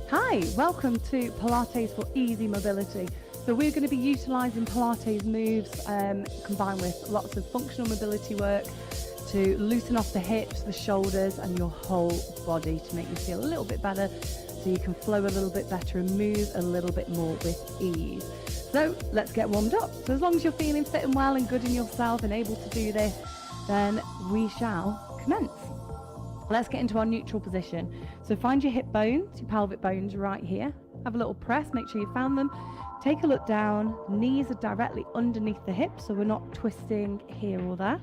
Hi, welcome to Pilates for Easy Mobility. So we're going to be utilising Pilates moves combined with lots of functional mobility work to loosen off the hips, the shoulders and your whole body to make you feel a little bit better so you can flow a little bit better and move a little bit more with ease. So let's get warmed up. So as long as you're feeling fit and well and good in yourself and able to do this, then we shall commence. Let's get into our neutral position. So find your hip bones, your pelvic bones right here. Have a little press, make sure you found them. Take a look down, knees are directly underneath the hips, so we're not twisting here or there.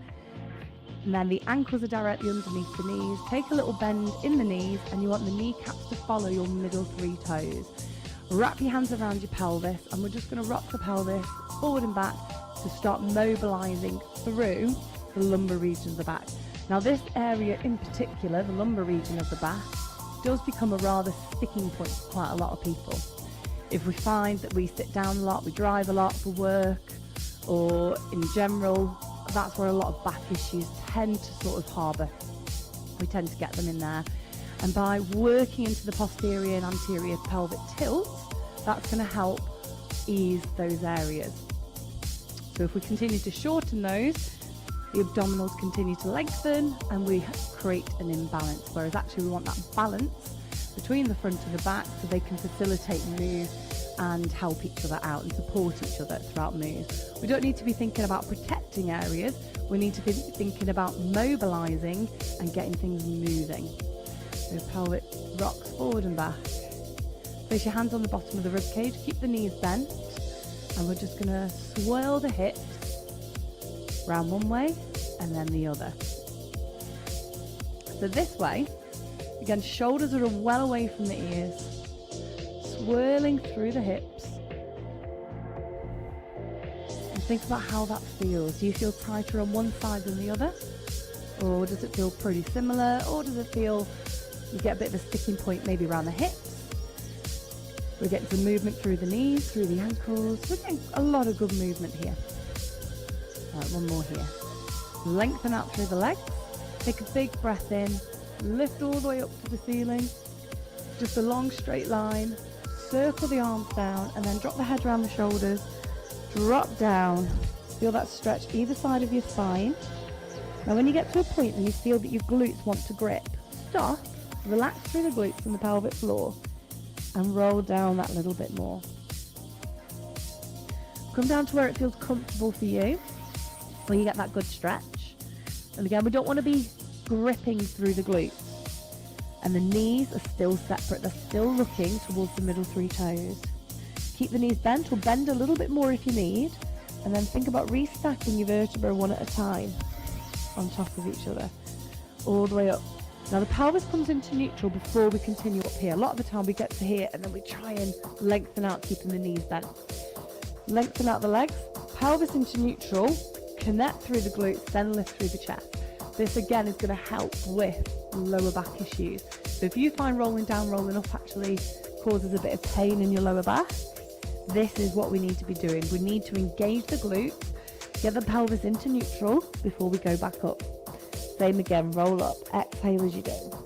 And then the ankles are directly underneath the knees. Take a little bend in the knees and you want the kneecaps to follow your middle three toes. Wrap your hands around your pelvis and we're just going to rock the pelvis forward and back to start mobilizing through the lumbar region of the back. Now this area in particular, the lumbar region of the back, does become a rather sticking point for quite a lot of people. If we find that we sit down a lot, we drive a lot for work, or in general, that's where a lot of back issues tend to sort of harbour. We tend to get them in there. And by working into the posterior and anterior pelvic tilt, that's going to help ease those areas. So if we continue to shorten those, the abdominals continue to lengthen and we create an imbalance, whereas actually we want that balance between the front and the back so they can facilitate move and help each other out and support each other throughout move. We don't need to be thinking about protecting areas, we need to be thinking about mobilizing and getting things moving. So pelvic rocks forward and back. Place your hands on the bottom of the rib cage, keep the knees bent, and we're just going to swirl the hips round one way and then the other. So this way, again, shoulders are well away from the ears, swirling through the hips. And think about how that feels. Do you feel tighter on one side than the other? Or does it feel pretty similar? Or does it feel you get a bit of a sticking point maybe around the hips? We're getting some movement through the knees, through the ankles. We're getting a lot of good movement here. Right, one more here. Lengthen out through the legs. Take a big breath in. Lift all the way up to the ceiling. Just a long straight line. Circle the arms down and then drop the head around the shoulders. Drop down. Feel that stretch either side of your spine. Now when you get to a point and you feel that your glutes want to grip, stop, relax through the glutes and the pelvic floor and roll down that little bit more. Come down to where it feels comfortable for you, where you get that good stretch. And again, we don't want to be gripping through the glutes. And the knees are still separate, they're still looking towards the middle three toes. Keep the knees bent or bend a little bit more if you need, and then think about restacking your vertebrae one at a time on top of each other, all the way up. Now the pelvis comes into neutral before we continue up here. A lot of the time we get to here and then we try and lengthen out, keeping the knees bent. Lengthen out the legs, pelvis into neutral, connect through the glutes, then lift through the chest. This again is going to help with lower back issues. So if you find rolling down, rolling up actually causes a bit of pain in your lower back, this is what we need to be doing. We need to engage the glutes, get the pelvis into neutral before we go back up. Same again, roll up, exhale as you go.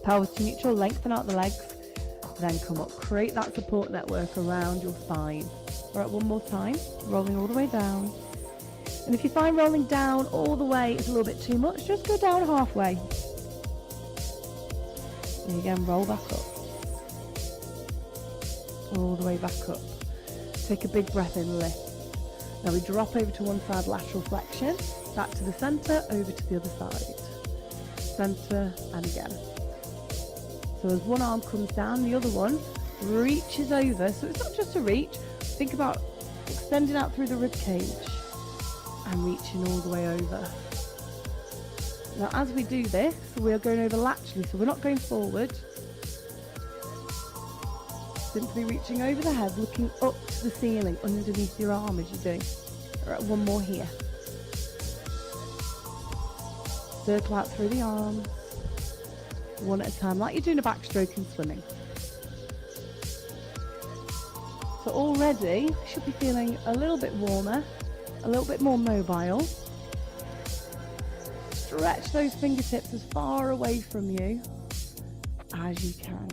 Pelvis to neutral, lengthen out the legs, then come up. Create that support network around your spine. All right, one more time, rolling all the way down. And if you find rolling down all the way is a little bit too much, just go down halfway. And again, roll back up. All the way back up. Take a big breath in, lift. Now we drop over to one side, lateral flexion, back to the center, over to the other side. Center and again. So as one arm comes down, the other one reaches over. So it's not just a reach. Think about extending out through the rib cage and reaching all the way over. Now as we do this, we are going over laterally, so we're not going forward. Simply reaching over the head, looking up to the ceiling underneath your arm as you do. All right, one more here. Circle out through the arms, one at a time, like you're doing a backstroke in swimming. So already you should be feeling a little bit warmer, a little bit more mobile. Stretch those fingertips as far away from you as you can.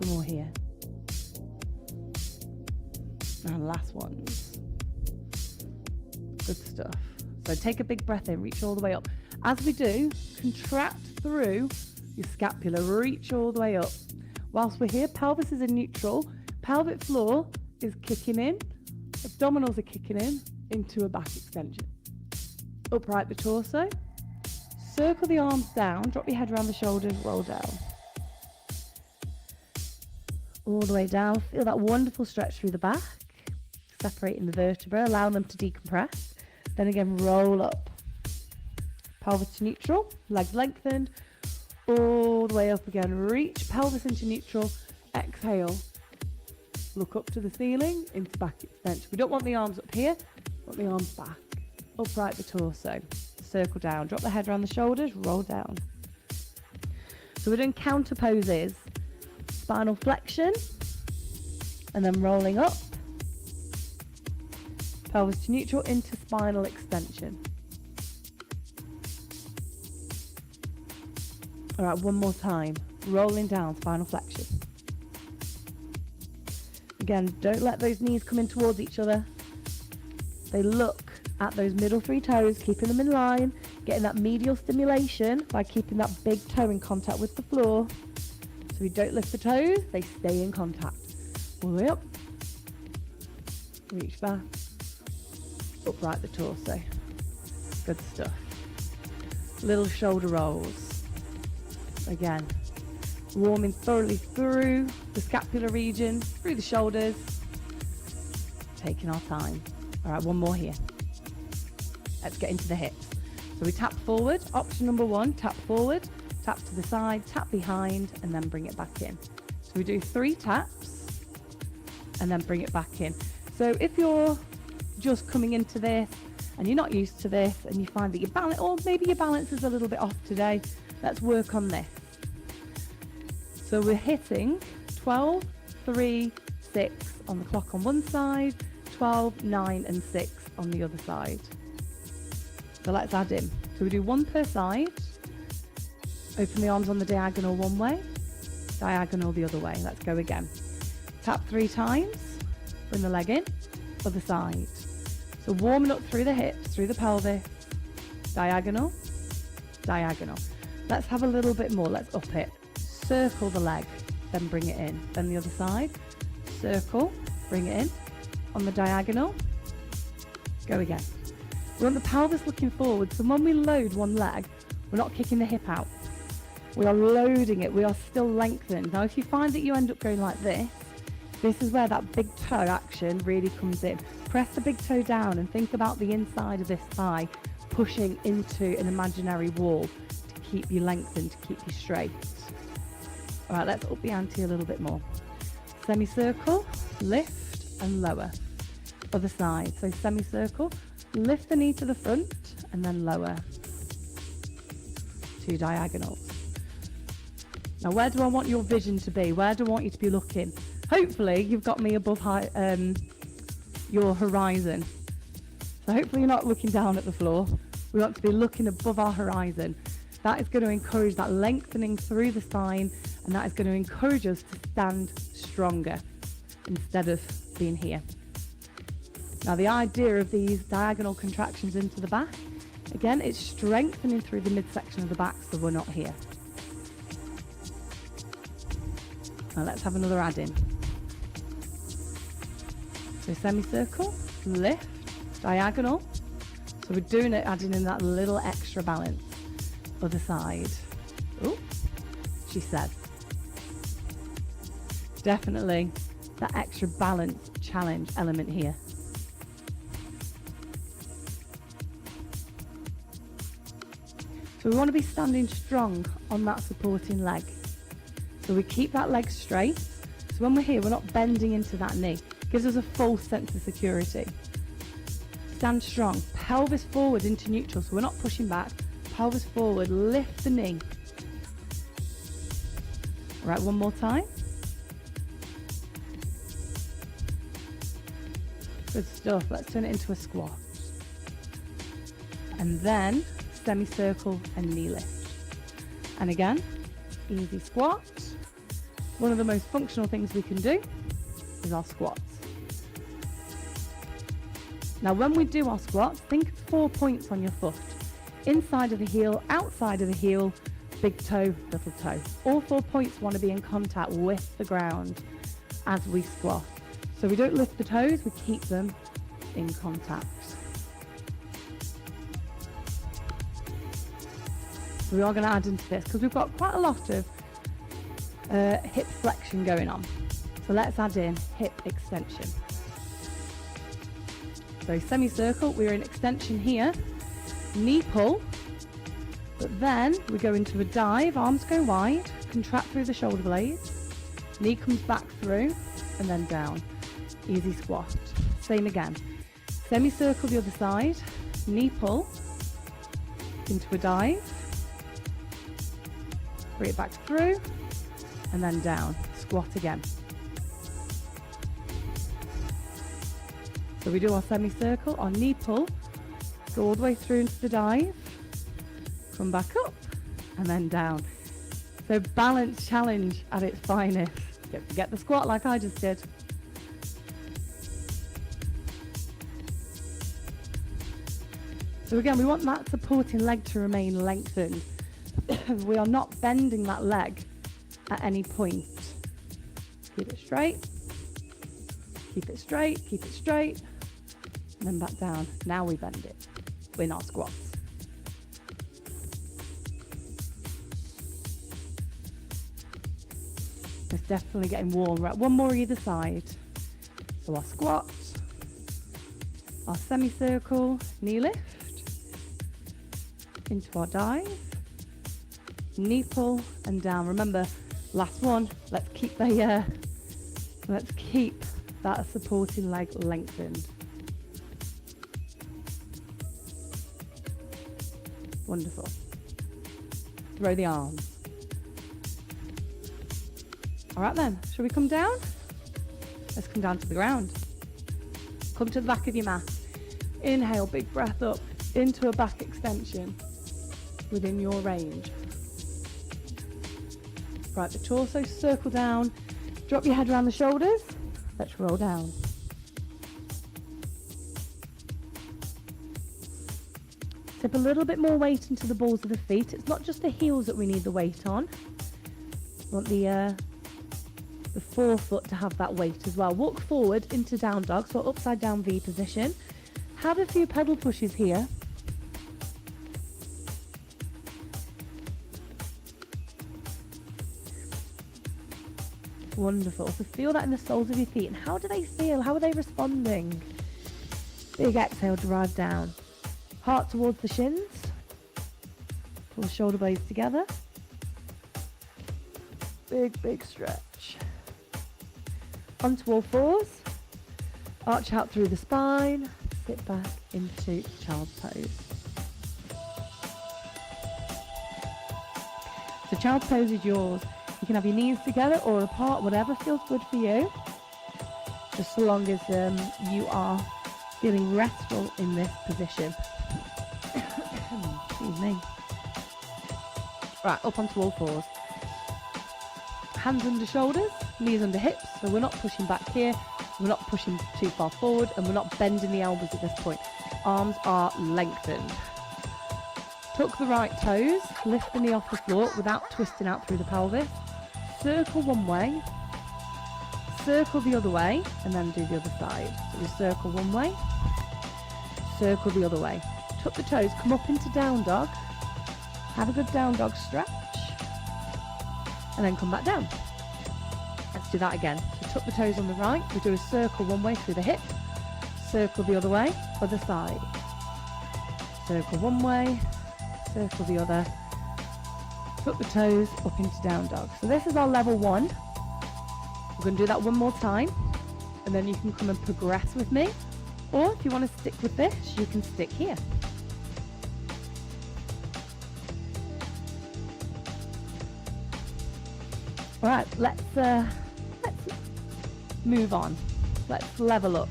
couple more here. And last ones. Good stuff. So take a big breath in, reach all the way up. As we do, contract through your scapula, reach all the way up. Whilst we're here, pelvis is in neutral, pelvic floor is kicking in, abdominals are kicking in into a back extension. Upright the torso, circle the arms down, drop your head around the shoulders, roll down. All the way down, feel that wonderful stretch through the back, separating the vertebrae, allow them to decompress. Then again, roll up. Pelvis to neutral, legs lengthened, all the way up again. Reach pelvis into neutral, exhale. Look up to the ceiling, into back extension. We don't want the arms up here, want the arms back. Upright the torso, circle down, drop the head around the shoulders, roll down. So we're doing counter poses. Spinal flexion, and then rolling up. Pelvis to neutral into spinal extension. All right, one more time. Rolling down, spinal flexion. Again, don't let those knees come in towards each other. They look at those middle three toes, keeping them in line, getting that medial stimulation by keeping that big toe in contact with the floor. So we don't lift the toes, they stay in contact. All the way up. Reach back. Upright the torso. Good stuff. Little shoulder rolls. Again, warming thoroughly through the scapular region, through the shoulders. Taking our time. All right, one more here. Let's get into the hips. So we tap forward. Option number one, tap forward, tap to the side, tap behind, and then bring it back in. So we do 3 taps and then bring it back in. So if you're just coming into this and you're not used to this and you find that your balance, or maybe your balance is a little bit off today, let's work on this. So we're hitting 12, 3, 6 on the clock on one side, 12, 9 and 6 on the other side. So let's add in. So we do 1 per side. Open the arms on the diagonal one way, diagonal the other way. Let's go again. Tap 3 times, bring the leg in, other side. So warming up through the hips, through the pelvis, diagonal, diagonal. Let's have a little bit more, let's up it. Circle the leg, then bring it in. Then the other side, circle, bring it in. On the diagonal, go again. We want the pelvis looking forward, so when we load one leg, we're not kicking the hip out. We are loading it, we are still lengthened. Now if you find that you end up going like this is where that big toe action really comes in. Press the big toe down and think about the inside of this thigh pushing into an imaginary wall to keep you lengthened, to keep you straight. All right, let's up the ante a little bit more. Semicircle, lift and lower. Other side, so semicircle, lift the knee to the front and then lower. 2 diagonals. Now where do I want your vision to be? Where do I want you to be looking? Hopefully you've got me above your horizon. So hopefully you're not looking down at the floor. We want to be looking above our horizon. That is going to encourage that lengthening through the spine, and that is going to encourage us to stand stronger instead of being here. Now the idea of these diagonal contractions into the back, again, it's strengthening through the midsection of the back so we're not here. Now let's have another add in. So semicircle, lift, diagonal. So we're doing it, adding in that little extra balance. Other side. Oh, she says. Definitely that extra balance challenge element here. So we want to be standing strong on that supporting leg. So we keep that leg straight. So when we're here, we're not bending into that knee. It gives us a false sense of security. Stand strong, pelvis forward into neutral. So we're not pushing back. Pelvis forward, lift the knee. All right, one more time. Good stuff. Let's turn it into a squat. And then semicircle and knee lift. And again, easy squat, One of the most functional things we can do is our squats. Now when we do our squats, think of 4 points on your foot. Inside of the heel, outside of the heel, big toe, little toe. All 4 points want to be in contact with the ground as we squat. So we don't lift the toes, we keep them in contact. So we are going to add into this because we've got quite a lot of hip flexion going on. So let's add in hip extension. So semicircle, we're in extension here, knee pull, but then we go into a dive, arms go wide, contract through the shoulder blades, knee comes back through, and then down. Easy squat. Same again. Semicircle the other side, knee pull, into a dive, bring it back through, and then down. Squat again. So we do our semicircle, our knee pull, go all the way through into the dive, come back up, and then down. So balance challenge at its finest. Don't forget the squat like I just did. So again, we want that supporting leg to remain lengthened. We are not bending that leg at any point. Keep it straight. Keep it straight, keep it straight, and then back down. Now we bend it in our squats. It's definitely getting warm. Right, one more either side. So our squat, our semicircle, knee lift, into our dive, knee pull, and down. Remember, last one, let's keep that supporting leg lengthened. Wonderful. Throw the arms. All right then, shall we come down? Let's come down to the ground. Come to the back of your mat. Inhale, big breath up into a back extension within your range. Right, the torso, circle down. Drop your head around the shoulders. Let's roll down. Tip a little bit more weight into the balls of the feet. It's not just the heels that we need the weight on. We want the forefoot to have that weight as well. Walk forward into down dog, so upside down V position. Have a few pedal pushes here. Wonderful. So feel that in the soles of your feet. And how do they feel? How are they responding? Big exhale, drive down. Heart towards the shins. Pull the shoulder blades together. Big, big stretch. Onto all fours. Arch out through the spine. Sit back into child's pose. So child's pose is yours. You can have your knees together or apart, whatever feels good for you. Just so long as you are feeling restful in this position. Excuse me. Right, up onto all fours. Hands under shoulders, knees under hips. So we're not pushing back here. We're not pushing too far forward, and we're not bending the elbows at this point. Arms are lengthened. Tuck the right toes, lift the knee off the floor without twisting out through the pelvis. Circle one way, circle the other way, and then do the other side. So we circle one way, circle the other way. Tuck the toes, come up into down dog. Have a good down dog stretch, and then come back down. Let's do that again. So tuck the toes on the right. We do a circle one way through the hip, circle the other way, other side. Circle one way, circle the other. Tuck the toes up into down dog. So this is our level one. We're going to do that one more time, and then you can come and progress with me. Or if you want to stick with this, you can stick here. All right, let's move on. Let's level up.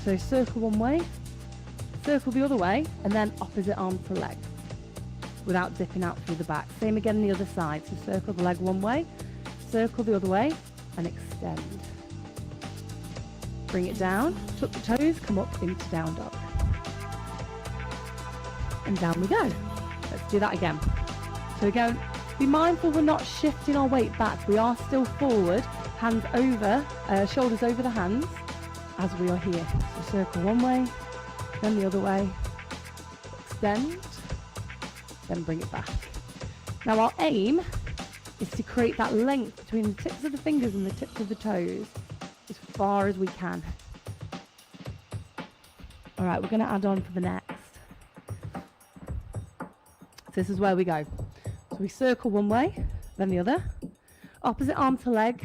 So circle one way, circle the other way, and then opposite arm to leg without dipping out through the back. Same again the other side. So circle the leg one way, circle the other way and extend. Bring it down, tuck the toes, come up into down dog. And down we go. Let's do that again. So again, be mindful we're not shifting our weight back. We are still forward, hands over, shoulders over the hands as we are here. So circle one way, then the other way, extend, then bring it back. Now our aim is to create that length between the tips of the fingers and the tips of the toes as far as we can. All right, we're going to add on for the next. So this is where we go. So we circle one way, then the other. Opposite arm to leg.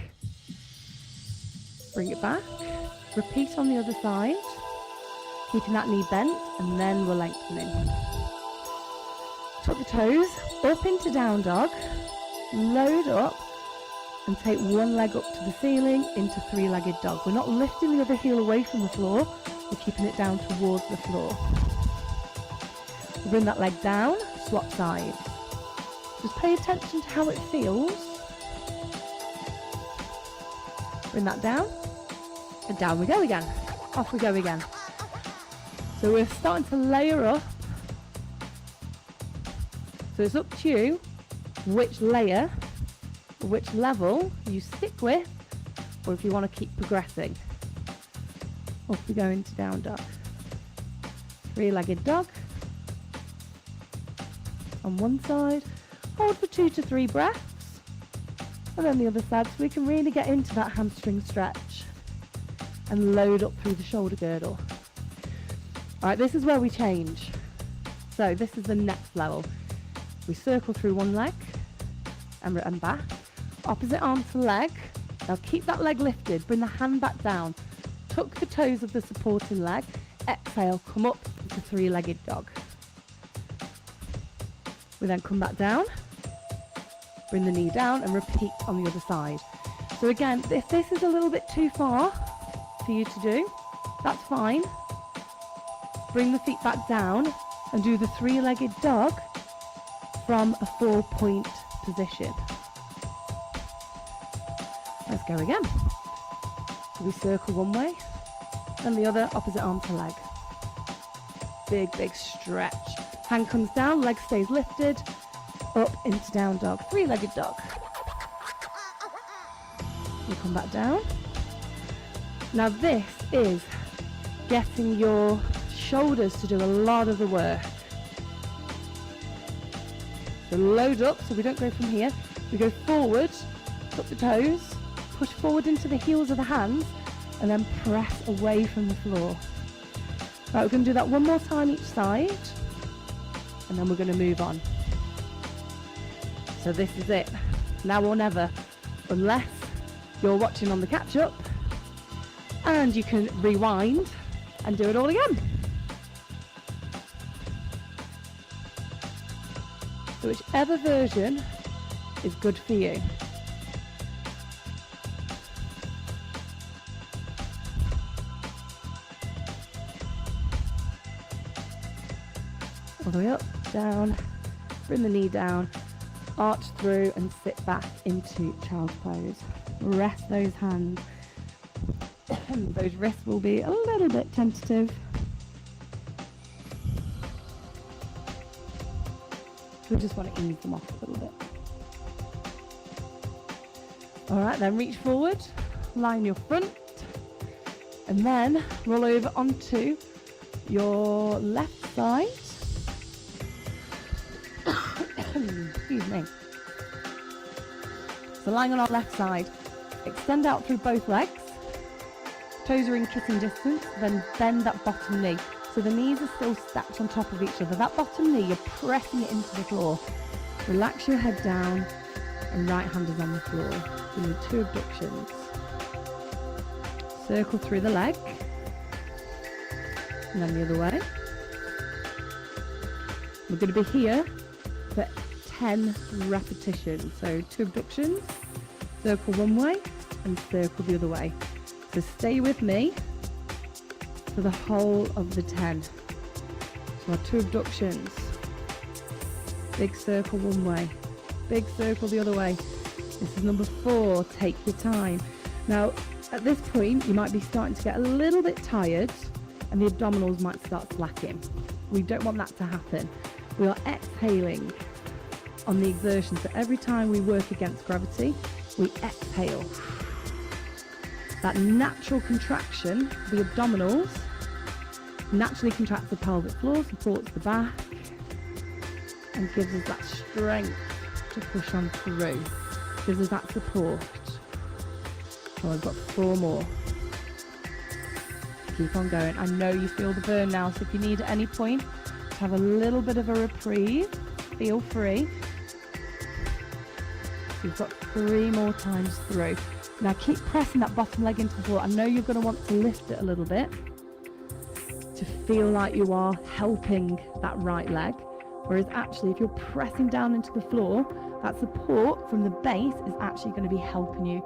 Bring it back. Repeat on the other side. Keeping that knee bent, and then we're lengthening. Tuck the toes up into down dog. Load up and take one leg up to the ceiling into three-legged dog. We're not lifting the other heel away from the floor. We're keeping it down towards the floor. We'll bring that leg down, swap sides. Just pay attention to how it feels. Bring that down, and down we go again. Off we go again. So we're starting to layer up. So it's up to you which layer, or which level you stick with, or if you want to keep progressing. Off we go into down dog. Three-legged dog. On one side, hold for 2 to 3 breaths, and then the other side, so we can really get into that hamstring stretch and load up through the shoulder girdle. All right, this is where we change. So this is the next level. We circle through one leg and back. Opposite arm to leg. Now keep that leg lifted, bring the hand back down. Tuck the toes of the supporting leg. Exhale, come up into three-legged dog. We then come back down, bring the knee down and repeat on the other side. So again, if this is a little bit too far for you to do, that's fine. Bring the feet back down and do the three-legged dog from a 4-point position. Let's go again. So we circle one way, then the other, opposite arm to leg. Big, big stretch. Hand comes down, leg stays lifted, up into down dog, three-legged dog. You come back down. Now this is getting your shoulders to do a lot of the work. So load up, so we don't go from here. We go forward, tuck the toes, push forward into the heels of the hands, and then press away from the floor. Right, we're going to do that one more time each side, and then we're going to move on. So this is it, now or never, unless you're watching on the catch-up, and you can rewind and do it all again. So whichever version is good for you. All the way up, down, bring the knee down, arch through and sit back into child's pose. Rest those hands. Those wrists will be a little bit tentative. We just want to ease them off a little bit. All right, then reach forward, line your front, and then roll over onto your left side. Excuse me. So lying on our left side, extend out through both legs. Toes are in kissing distance, then bend that bottom knee. So the knees are still stacked on top of each other. That bottom knee, you're pressing it into the floor. Relax your head down and right hand is on the floor. Do 2 abductions. Circle through the leg. And then the other way. We're going to be here for 10 repetitions. So 2 abductions, circle one way and circle the other way. So stay with me for the whole of the 10. So our 2 abductions, big circle one way, big circle the other way, This is number 4, take your time. Now, at this point, you might be starting to get a little bit tired and the abdominals might start slacking. We don't want that to happen. We are exhaling on the exertion. So every time we work against gravity, we exhale. That natural contraction, the abdominals, naturally contracts the pelvic floor, supports the back, and gives us that strength to push on through. Gives us that support. So I've got 4 more. Keep on going. I know you feel the burn now, so if you need at any point to have a little bit of a reprieve, feel free. You've got 3 more times through. Now keep pressing that bottom leg into the floor. I know you're going to want to lift it a little bit to feel like you are helping that right leg. Whereas actually, if you're pressing down into the floor, that support from the base is actually going to be helping you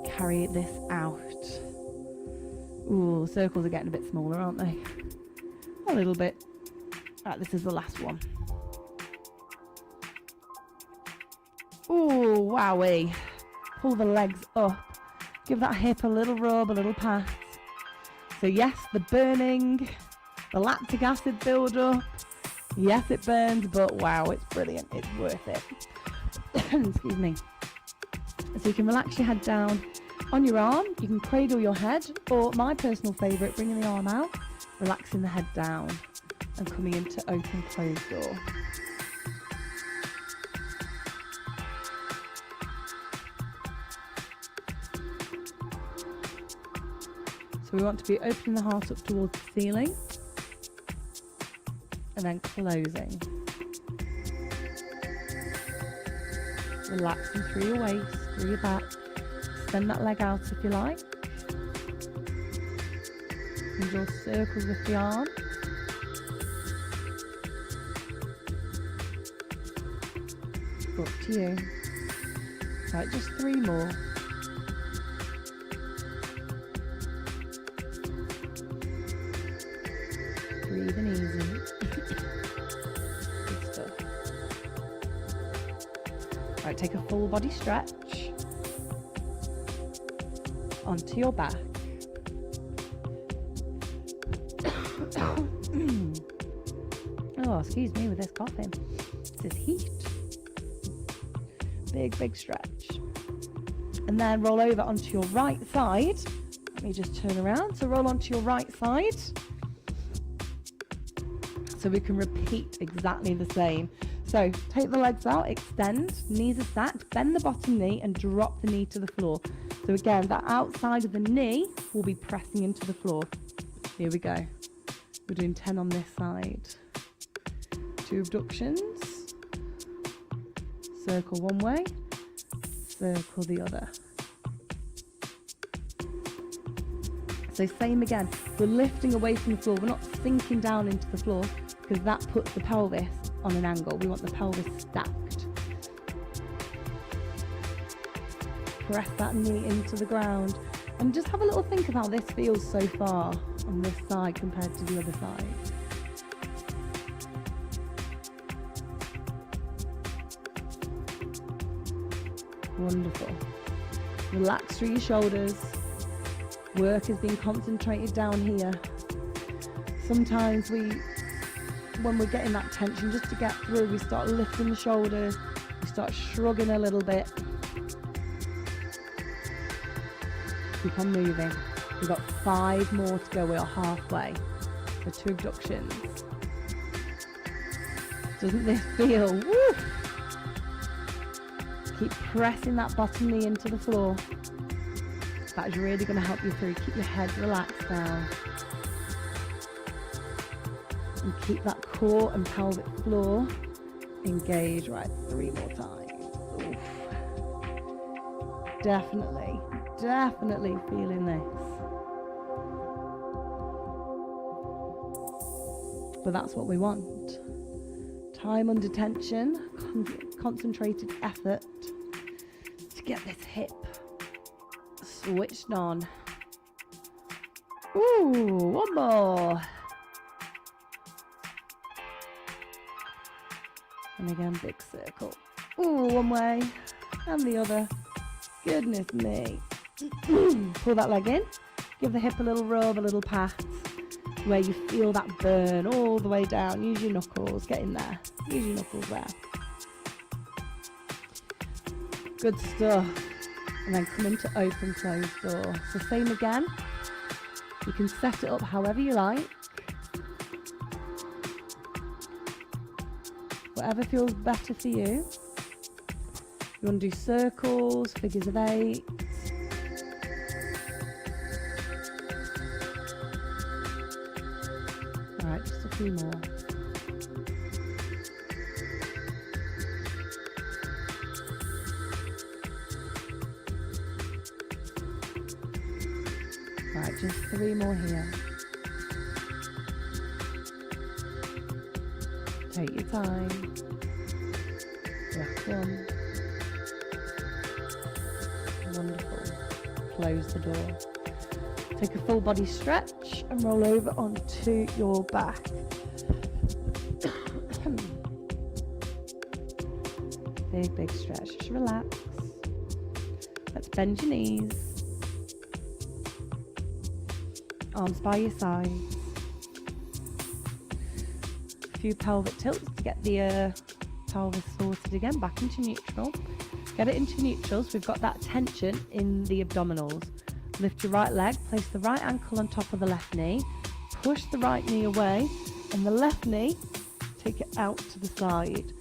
carry this out. Ooh, circles are getting a bit smaller, aren't they? A little bit. Right, this is the last one. Ooh, wowee. Pull the legs up. Give that hip a little rub, a little pass. So yes, the burning, the lactic acid build-up. Yes, it burns, but wow, it's brilliant. It's worth it. Excuse me. So you can relax your head down on your arm. You can cradle your head, or my personal favourite, bringing the arm out, relaxing the head down, and coming into open, closed door. So we want to be opening the heart up towards the ceiling and then closing. Relaxing through your waist, through your back. Extend that leg out if you like. And draw circles with the arm. Up to you. Right, just 3 more. Breathing easy. Good stuff. Right, take a full body stretch onto your back. Oh, excuse me with this coughing. This is heat. Big stretch. And then roll over onto your right side. Let me just turn around. So roll onto your right side. So we can repeat exactly the same. So take the legs out, extend, knees are stacked, bend the bottom knee and drop the knee to the floor. So again, that outside of the knee will be pressing into the floor. Here we go. We're doing 10 on this side. 2 abductions. Circle one way, circle the other. So same again, we're lifting away from the floor, we're not sinking down into the floor because that puts the pelvis on an angle. We want the pelvis stacked. Press that knee into the ground and just have a little think of how this feels so far on this side compared to the other side. Wonderful. Relax through your shoulders. Work is being concentrated down here. Sometimes when we're getting that tension, just to get through, we start lifting the shoulders, we start shrugging a little bit. Keep on moving. We've got 5 more to go. We are halfway. So 2 abductions. Doesn't this feel? Woo! Keep pressing that bottom knee into the floor. That is really going to help you through. Keep your head relaxed down. And keep that core and pelvic floor engaged. Right, 3 more times. Oof. Definitely feeling this. But that's what we want. Time under tension, concentrated effort to get this hip switched on. Ooh, one more. And again, big circle. Ooh, one way and the other. Goodness me. Pull that leg in. Give the hip a little rub, a little pat, where you feel that burn all the way down. Use your knuckles. Get in there. Use your knuckles there. Good stuff. And then come into open, close door. So same again. You can set it up however you like. Whatever feels better for you. You want to do circles, figures of 8. Alright, just a few more. Right, just 3 more here. Take your time. Last one. Wonderful. Close the door. Take a full body stretch and roll over onto your back. Big stretch. Just relax. Let's bend your knees. Arms by your sides. A few pelvic tilts to get the pelvis sorted again, back into neutral. Get it into neutral so we've got that tension in the abdominals. Lift your right leg, place the right ankle on top of the left knee, push the right knee away, and the left knee, take it out to the side.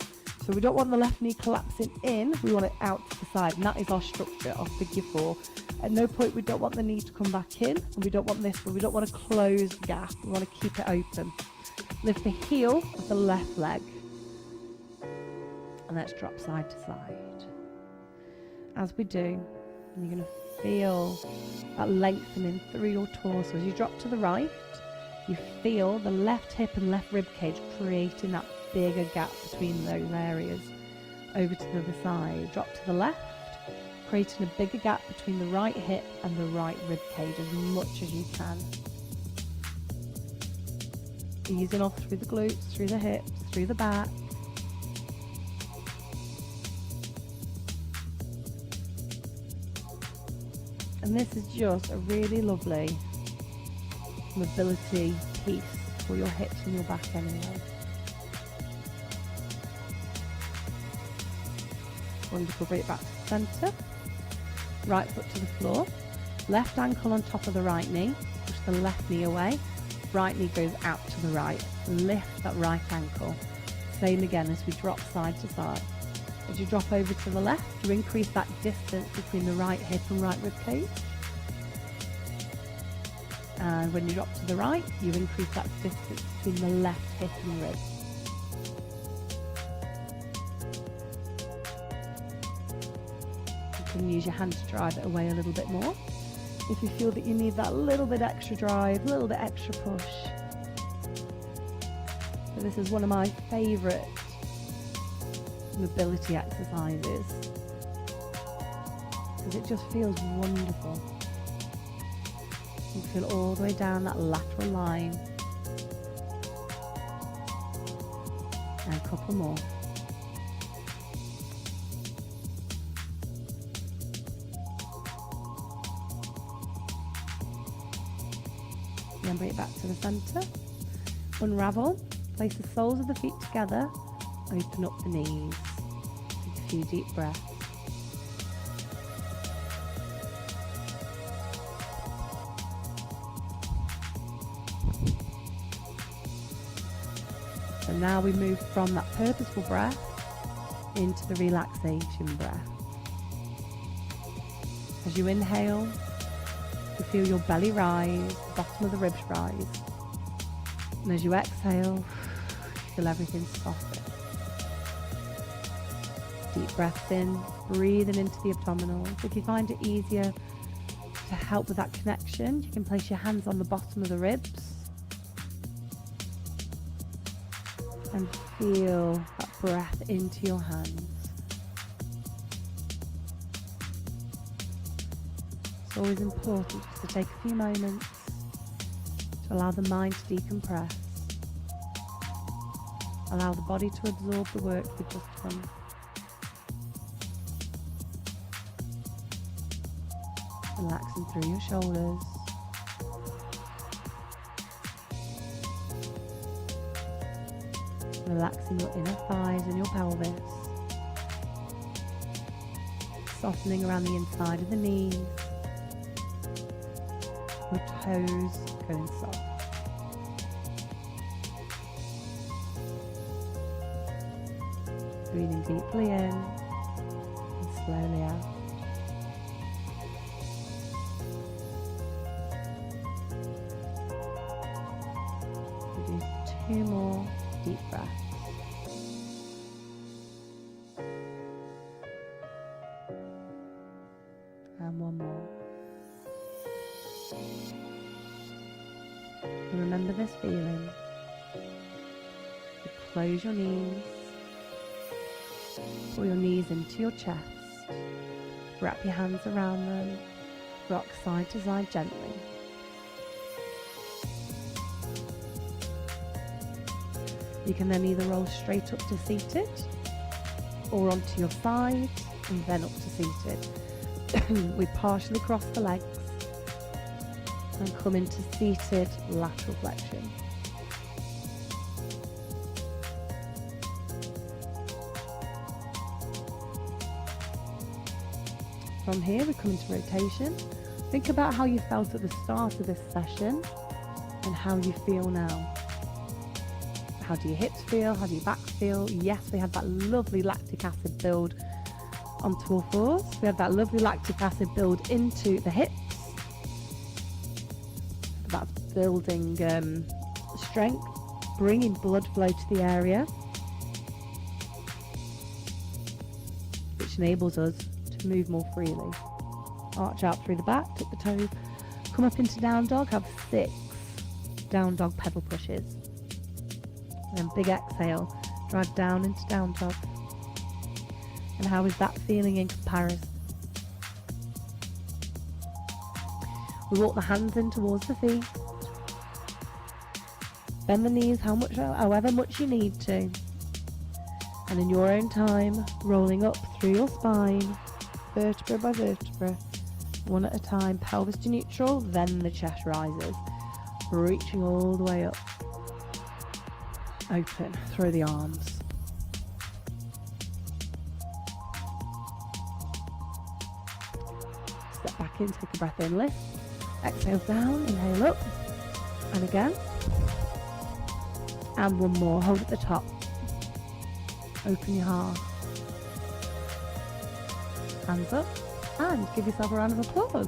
So we don't want the left knee collapsing in, we want it out to the side, and that is our structure of figure 4. At no point we don't want the knee to come back in, and we don't want this, but we don't want to close the gap, we want to keep it open. Lift the heel of the left leg, and let's drop side to side. As we do, you're going to feel that lengthening through your torso. As you drop to the right, you feel the left hip and left rib cage creating that bigger gap between those areas. Over to the other side, drop to the left, creating a bigger gap between the right hip and the right rib cage as much as you can. Easing off through the glutes, through the hips, through the back. And this is just a really lovely mobility piece for your hips and your back anyway. Wonderful, bring it back to the centre. Right foot to the floor. Left ankle on top of the right knee. Push the left knee away. Right knee goes out to the right. Lift that right ankle. Same again as we drop side to side. As you drop over to the left, you increase that distance between the right hip and right rib cage. And when you drop to the right, you increase that distance between the left hip and rib. You can use your hand to drive it away a little bit more. If you feel that you need that little bit extra drive, a little bit extra push. So this is one of my favourite mobility exercises because it just feels wonderful. You feel all the way down that lateral line. And a couple more. Then bring it back to the centre. Unravel. Place the soles of the feet together. Open up the knees. Take a few deep breaths. So now we move from that purposeful breath into the relaxation breath. As you inhale, you feel your belly rise, the bottom of the ribs rise. And as you exhale, you feel everything soften. Deep breaths in, breathing into the abdominals. If you find it easier to help with that connection, you can place your hands on the bottom of the ribs and feel that breath into your hands. It's always important just to take a few moments to allow the mind to decompress, allow the body to absorb the work we've just done. Relaxing through your shoulders. Relaxing your inner thighs and your pelvis. Softening around the inside of the knees. Your toes going soft. Breathing deeply in and slowly out. We do 2 more deep breaths. And 1 more. And remember this feeling. You close your knees. Pull your knees into your chest. Wrap your hands around them. Rock side to side gently. You can then either roll straight up to seated or onto your side and then up to seated. We partially cross the legs and come into seated lateral flexion. From here we come into rotation. Think about how you felt at the start of this session and how you feel now. How do your hips feel? How do your back feel? Yes, we had that lovely lactic acid build onto all fours. We had that lovely lactic acid build into the hips. That's building strength, bringing blood flow to the area, which enables us to move more freely. Arch out through the back, tuck the toes, come up into down dog, have 6 down dog pedal pushes. And then big exhale, drive down into down dog. And how is that feeling in comparison? We walk the hands in towards the feet. Bend the knees however much you need to. And in your own time, rolling up through your spine, vertebra by vertebra, one at a time, pelvis to neutral, then the chest rises, reaching all the way up. Open, throw the arms. Step back in, take a breath in, lift. Exhale down, inhale up. And again. And 1 more, hold at the top. Open your heart. Hands up. And give yourself a round of applause.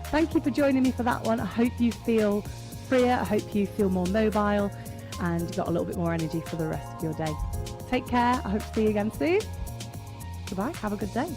Thank you for joining me for that one. I hope you feel freer. I hope you feel more mobile and got a little bit more energy for the rest of your day. Take care. I hope to see you again soon. Goodbye. Have a good day.